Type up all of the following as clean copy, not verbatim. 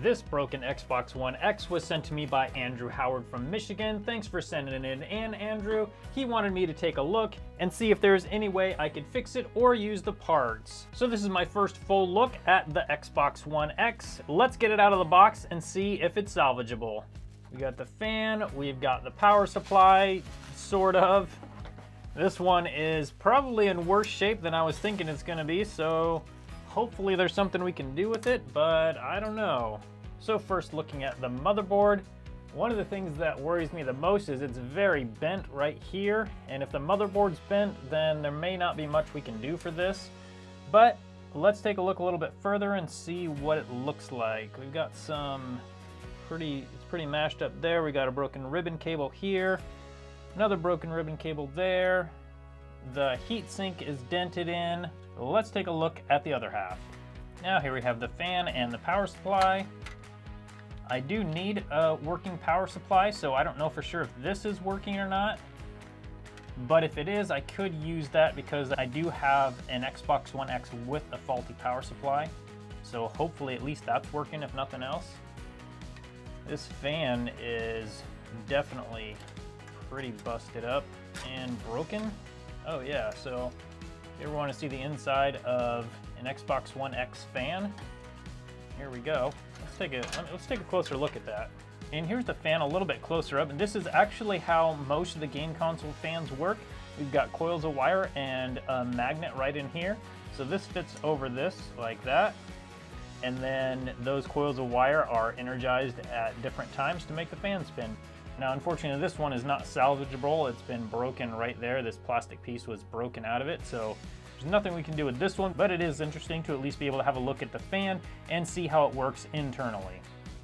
This broken Xbox One X was sent to me by Andrew Howard from Michigan. Thanks for sending it in, Andrew. He wanted me to take a look and see if there's any way I could fix it or use the parts. So this is my first full look at the Xbox One X. Let's get it out of the box and see if it's salvageable. We got the fan, we've got the power supply, sort of. This one is probably in worse shape than I was thinking it's gonna be, so hopefully there's something we can do with it, but I don't know. So first, looking at the motherboard, one of the things that worries me the most is it's very bent right here, and if the motherboard's bent, then there may not be much we can do for this. But let's take a look a little bit further and see what it looks like. We've got some it's pretty mashed up there. We got a broken ribbon cable here, another broken ribbon cable there. The heatsink is dented in. Let's take a look at the other half. Now here we have the fan and the power supply. I do need a working power supply, so I don't know for sure if this is working or not. But if it is, I could use that because I do have an Xbox One X with a faulty power supply. So hopefully at least that's working, if nothing else. This fan is definitely pretty busted up and broken. Oh yeah, so if you ever want to see the inside of an Xbox One X fan, here we go. Let's take a closer look at that. And here's the fan a little bit closer up, and this is actually how most of the game console fans work. We've got coils of wire and a magnet right in here. So this fits over this like that. And then those coils of wire are energized at different times to make the fan spin. Now, unfortunately, this one is not salvageable. It's been broken right there. This plastic piece was broken out of it, so there's nothing we can do with this one, but it is interesting to at least be able to have a look at the fan and see how it works internally.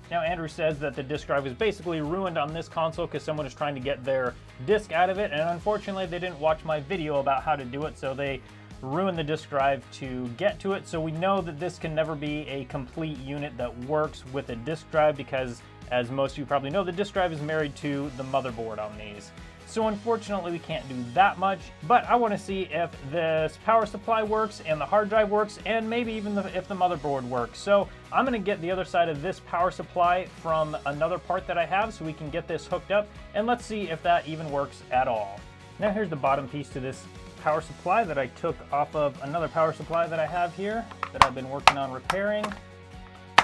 Now, Andrew says that the disk drive was basically ruined on this console because someone is trying to get their disk out of it, and unfortunately, they didn't watch my video about how to do it, so they ruin the disk drive to get to it. So we know that this can never be a complete unit that works with a disk drive because, as most of you probably know, the disk drive is married to the motherboard on these. So unfortunately we can't do that much, but I want to see if this power supply works and the hard drive works and maybe even if the motherboard works. So I'm going to get the other side of this power supply from another part that I have so we can get this hooked up, and let's see if that even works at all. Now here's the bottom piece to this power supply that I took off of another power supply that I have here that I've been working on repairing.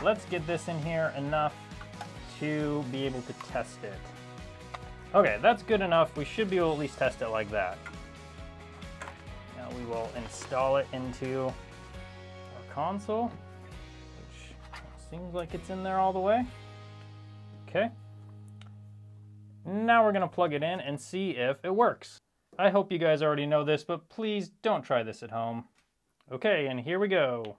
Let's get this in here enough to be able to test it. Okay, that's good enough. We should be able to at least test it like that. Now we will install it into our console, which seems like it's in there all the way. Okay. Now we're gonna plug it in and see if it works. I hope you guys already know this, but please don't try this at home. Okay, and here we go.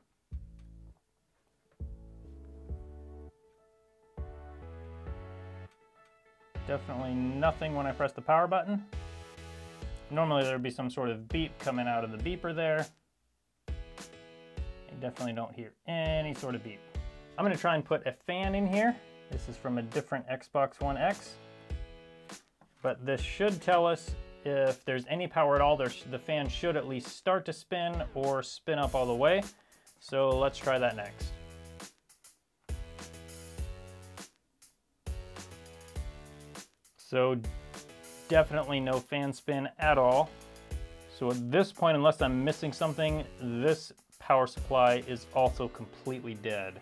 Definitely nothing when I press the power button. Normally there'd be some sort of beep coming out of the beeper there. I definitely don't hear any sort of beep. I'm gonna try and put a fan in here. This is from a different Xbox One X. But this should tell us if there's any power at all. The fan should at least start to spin or spin up all the way. So let's try that next. So definitely no fan spin at all. So at this point, unless I'm missing something, this power supply is also completely dead.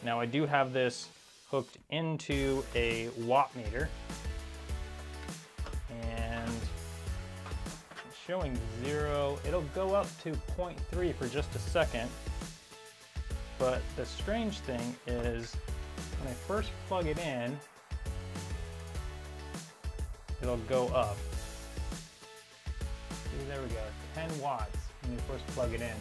Now I do have this hooked into a watt meter, and it's showing 0. It'll go up to 0.3 for just a second. But the strange thing is when I first plug it in, it'll go up. See, there we go, 10 watts when you first plug it in.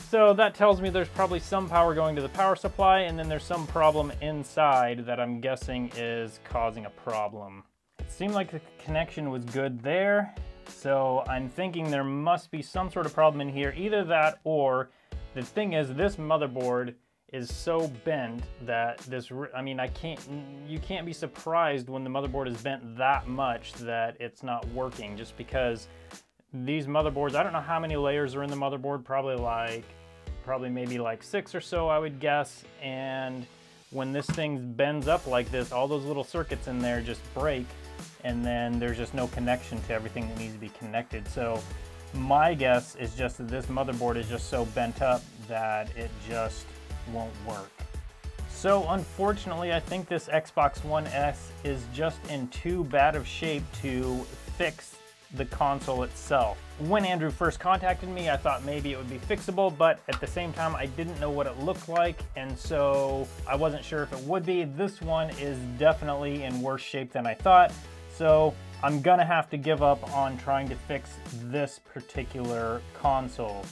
So that tells me there's probably some power going to the power supply, and then there's some problem inside that I'm guessing is causing a problem. It seemed like the connection was good there, so I'm thinking there must be some sort of problem in here. Either that, or the thing is, this motherboard is so bent that this, I mean, you can't be surprised when the motherboard is bent that much that it's not working, just because these motherboards, I don't know how many layers are in the motherboard, probably maybe like 6 or so, I would guess, and when this thing bends up like this, all those little circuits in there just break, and then there's just no connection to everything that needs to be connected. So my guess is just that this motherboard is just so bent up that it just won't work. So unfortunately, I think this Xbox One S is just in too bad of shape to fix the console itself. When Andrew first contacted me, I thought maybe it would be fixable, but at the same time, I didn't know what it looked like, and so I wasn't sure if it would be. This one is definitely in worse shape than I thought, so I'm gonna have to give up on trying to fix this particular console.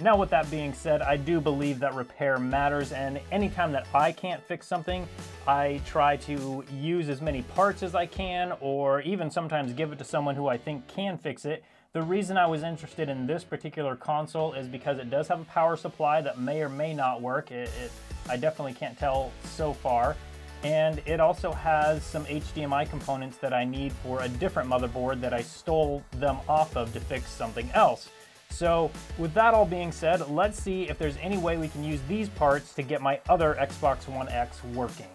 Now, with that being said, I do believe that repair matters, and anytime that I can't fix something, I try to use as many parts as I can, or even sometimes give it to someone who I think can fix it. The reason I was interested in this particular console is because it does have a power supply that may or may not work. I definitely can't tell so far. And it also has some HDMI components that I need for a different motherboard that I stole them off of to fix something else. So with that all being said, let's see if there's any way we can use these parts to get my other Xbox One X working.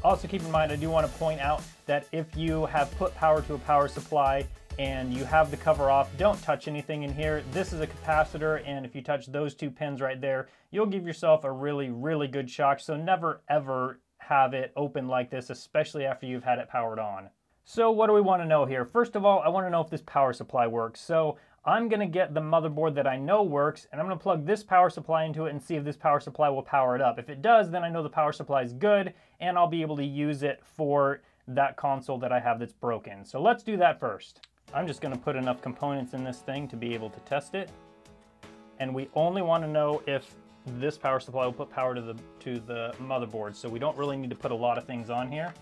Also keep in mind, I do want to point out that if you have put power to a power supply and you have the cover off, don't touch anything in here. This is a capacitor, and if you touch those two pins right there, you'll give yourself a really, really good shock. So never ever have it open like this, especially after you've had it powered on. So what do we want to know here? First of all, I want to know if this power supply works. So I'm going to get the motherboard that I know works, and I'm going to plug this power supply into it and see if this power supply will power it up. If it does, then I know the power supply is good, and I'll be able to use it for that console that I have that's broken. So let's do that first. I'm just going to put enough components in this thing to be able to test it. And we only want to know if this power supply will put power to the motherboard. So we don't really need to put a lot of things on here,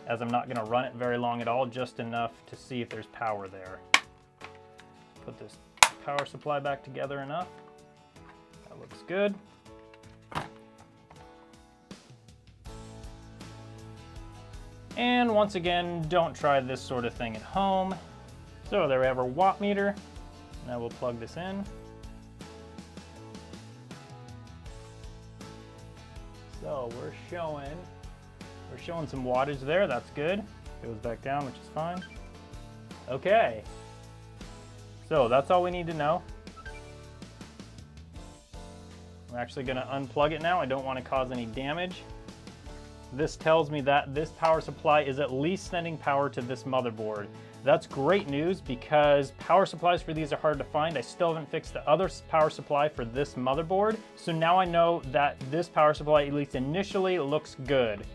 as I'm not going to run it very long at all, just enough to see if there's power there. Put this power supply back together enough. That looks good. And once again, don't try this sort of thing at home. So there we have our watt meter. Now we'll plug this in. So we're showing some wattage there. That's good. Goes back down, which is fine. Okay. So that's all we need to know. I'm actually going to unplug it now. I don't want to cause any damage. This tells me that this power supply is at least sending power to this motherboard. That's great news because power supplies for these are hard to find. I still haven't fixed the other power supply for this motherboard. So now I know that this power supply, at least initially, looks good.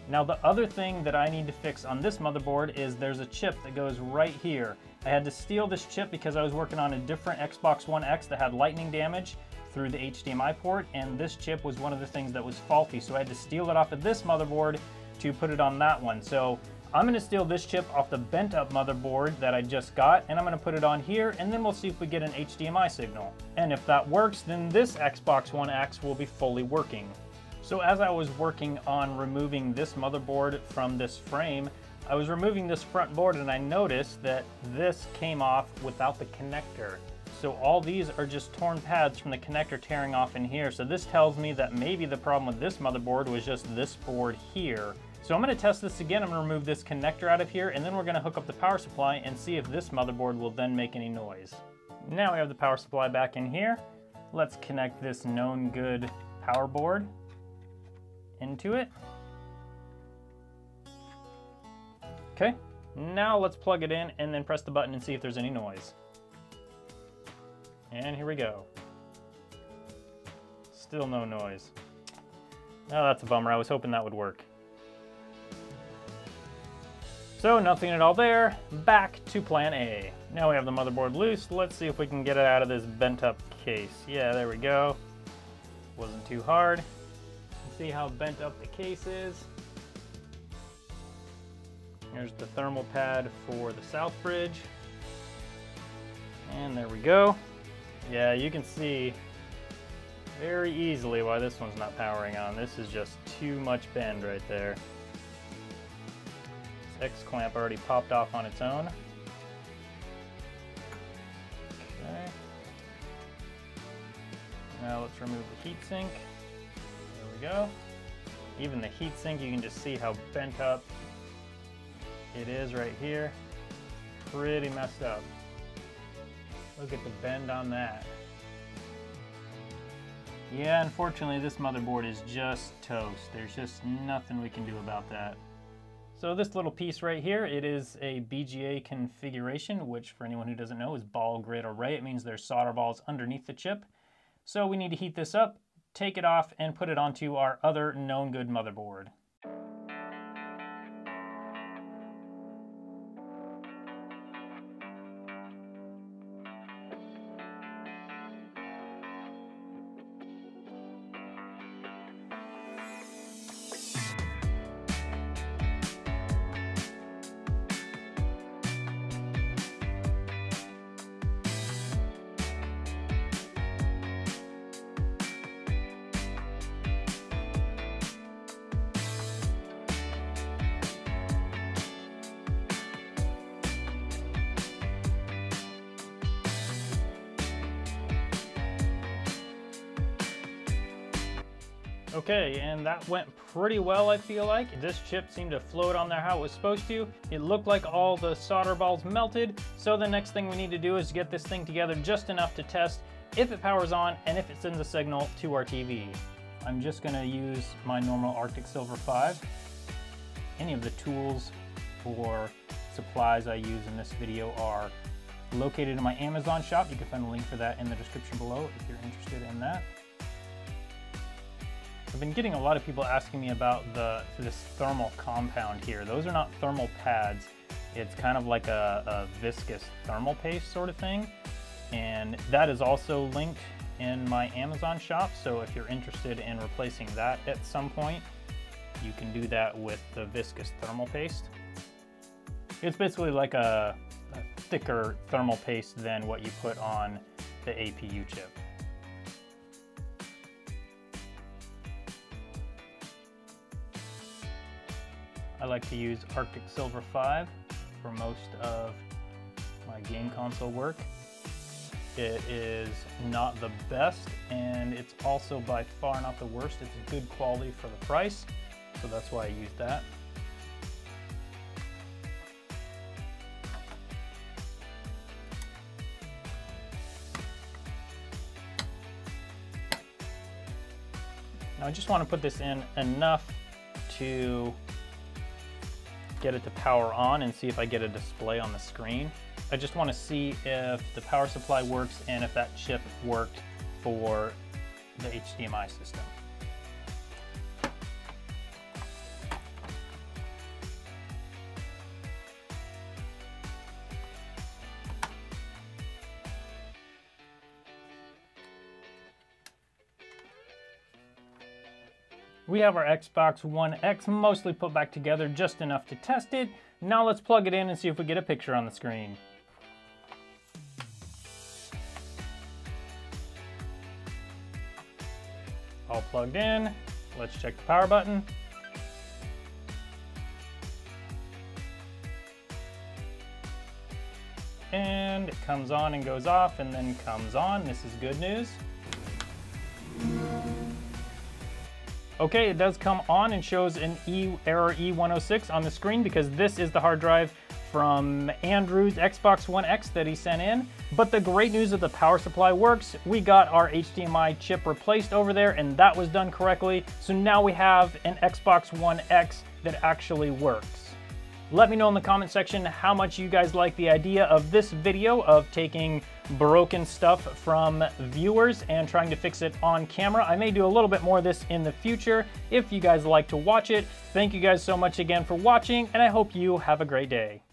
Now the other thing that I need to fix on this motherboard is there's a chip that goes right here. I had to steal this chip because I was working on a different Xbox One X that had lightning damage through the HDMI port, and this chip was one of the things that was faulty. So I had to steal it off of this motherboard to put it on that one. So I'm gonna steal this chip off the bent up motherboard that I just got, and I'm gonna put it on here, and then we'll see if we get an HDMI signal. And if that works, then this Xbox One X will be fully working. So as I was working on removing this motherboard from this frame, I was removing this front board and I noticed that this came off without the connector. So all these are just torn pads from the connector tearing off in here. So this tells me that maybe the problem with this motherboard was just this board here. So I'm going to test this again. I'm going to remove this connector out of here, and then we're going to hook up the power supply and see if this motherboard will then make any noise. Now we have the power supply back in here. Let's connect this known good power board into it. Okay, now let's plug it in and then press the button and see if there's any noise. And here we go. Still no noise. Oh, that's a bummer. I was hoping that would work. So nothing at all there. Back to plan A. Now we have the motherboard loose. Let's see if we can get it out of this bent up case. Yeah, there we go. Wasn't too hard. Let's see how bent up the case is. Here's the thermal pad for the south bridge. And there we go. Yeah, you can see very easily why this one's not powering on. This is just too much bend right there. This X clamp already popped off on its own. Okay. Now let's remove the heatsink. There we go. Even the heatsink, you can just see how bent up it is right here. Pretty messed up. Look at the bend on that. Yeah, unfortunately this motherboard is just toast. There's just nothing we can do about that. So this little piece right here, it is a BGA configuration, which for anyone who doesn't know is ball grid array. It means there's solder balls underneath the chip. So we need to heat this up, take it off, and put it onto our other known good motherboard. Okay, and that went pretty well, I feel like. This chip seemed to float on there how it was supposed to. It looked like all the solder balls melted, so the next thing we need to do is get this thing together just enough to test if it powers on and if it sends a signal to our TV. I'm just gonna use my normal Arctic Silver 5. Any of the tools or supplies I use in this video are located in my Amazon shop. You can find a link for that in the description below if you're interested in that. I've been getting a lot of people asking me about this thermal compound here. Those are not thermal pads. It's kind of like a viscous thermal paste sort of thing. And that is also linked in my Amazon shop. So if you're interested in replacing that at some point, you can do that with the viscous thermal paste. It's basically like a thicker thermal paste than what you put on the APU chip. I like to use Arctic Silver 5 for most of my game console work. It is not the best, and it's also by far not the worst. It's good quality for the price, so that's why I use that. Now I just want to put this in enough to get it to power on and see if I get a display on the screen. I just want to see if the power supply works and if that chip worked for the HDMI system. We have our Xbox One X mostly put back together, just enough to test it. Now let's plug it in and see if we get a picture on the screen. All plugged in. Let's check the power button. And it comes on and goes off and then comes on. This is good news. Okay, it does come on and shows an error E106 on the screen because this is the hard drive from Andrew's Xbox One X that he sent in. But the great news is the power supply works. We got our HDMI chip replaced over there and that was done correctly. So now we have an Xbox One X that actually works. Let me know in the comment section how much you guys like the idea of this video of taking broken stuff from viewers and trying to fix it on camera. I may do a little bit more of this in the future if you guys like to watch it. Thank you guys so much again for watching, and I hope you have a great day.